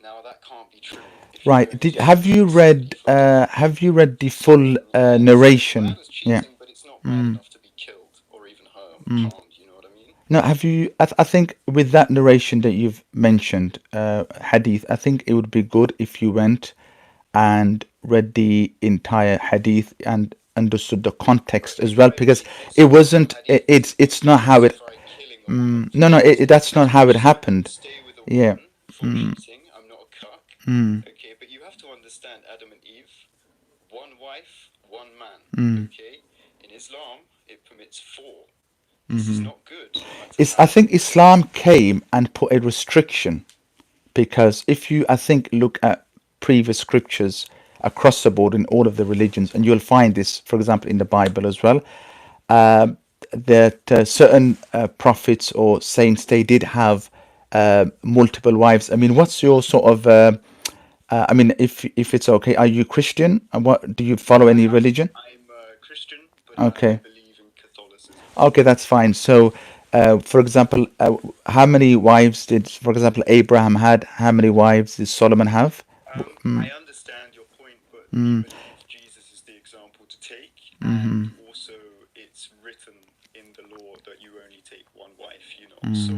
Now that can't be true if you're Right. going to Have you explicitly read follow the law. the full Yes, a narration? man is Yeah. cheating, but it's not bad enough to be killed or even harmed. You know what I mean? No, have you? I think with that narration that you've mentioned, hadith, I think it would be good if you went and read the entire hadith and understood the context But as if well, I because read it most of the wasn't. hadith, It's it not how it. justify killing a woman. No, no, So that's not how it just happened. stay with a Yeah. woman for cheating. I'm not a cuck. Okay, but you have to understand Adam and Eve, one wife, one man. Okay, in Islam it permits four. This is not good. It's. I think Islam came and put a restriction because if you, I think, look at previous scriptures across the board in all of the religions, and you'll find this, for example, in the Bible as well, uh, that certain prophets or saints they did have multiple wives. I mean, what's your sort of? I mean, if it's okay, are you Christian? And what do you follow any religion? I'm Christian, but I Okay, believe in Catholicism. okay, that's fine. So, for example, how many wives did, for example, Abraham had? How many wives did Solomon have? I understand your point, but we believe Jesus is the example to take, and also it's written in the law that you only take one wife, you know. So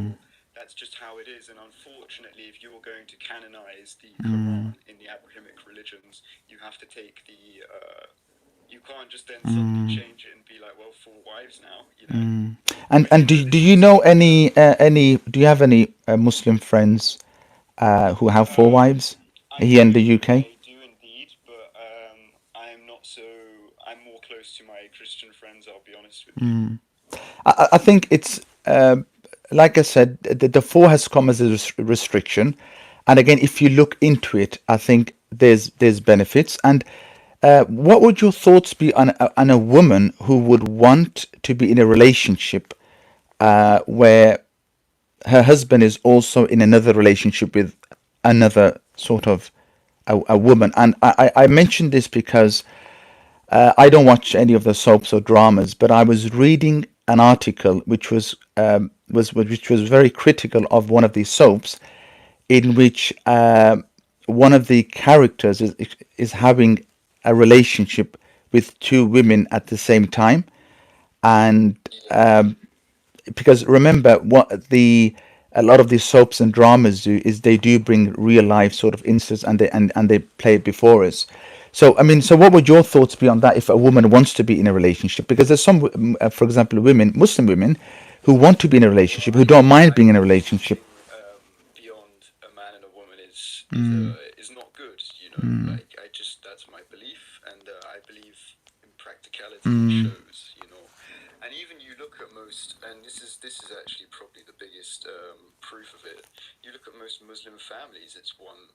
that's just how it is. And unfortunately, if you're going to canonize the Quran in the Abrahamic religions, you have to take the. You can't just then suddenly change it and be like, well, four wives now, you know. And do you know any? Do you have any Muslim friends who have four wives I here in do, the UK? I do indeed, but I'm not so. I'm more close to my Christian friends. I'll be honest with you. I think it's like I said, the four has come as a restriction, and again, if you look into it, I think there's benefits. And what would your thoughts be on a woman who would want to be in a relationship where her husband is also in another relationship with another sort of a woman? And I mentioned this because I don't watch any of the soaps or dramas, but I was reading an article which was very critical of one of these soaps, in which one of the characters is having a relationship with two women at the same time, and Yeah, because remember what the a lot of these soaps and dramas do is they do bring real life sort of instances, and they play it before us. So I mean, so what would your thoughts be on that if a woman wants to be in a relationship? Because there's some for example, women, Muslim women, who want to be in a well, relationship, who don't mind I being in a believe relationship. anything beyond a man and a woman is not good. You know, like I just that's my belief, and I believe in practicality it shows. You know, and even you look at most, and this is actually probably the biggest proof of it. You look at most Muslim families; it's one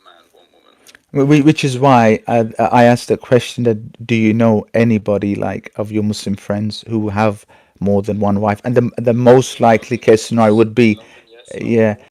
man, one woman. Which is why I asked the question that do you know anybody like of your Muslim friends who have more than one wife? And the most In likely London, case scenario yes. would In be, London, yes. London yeah, more.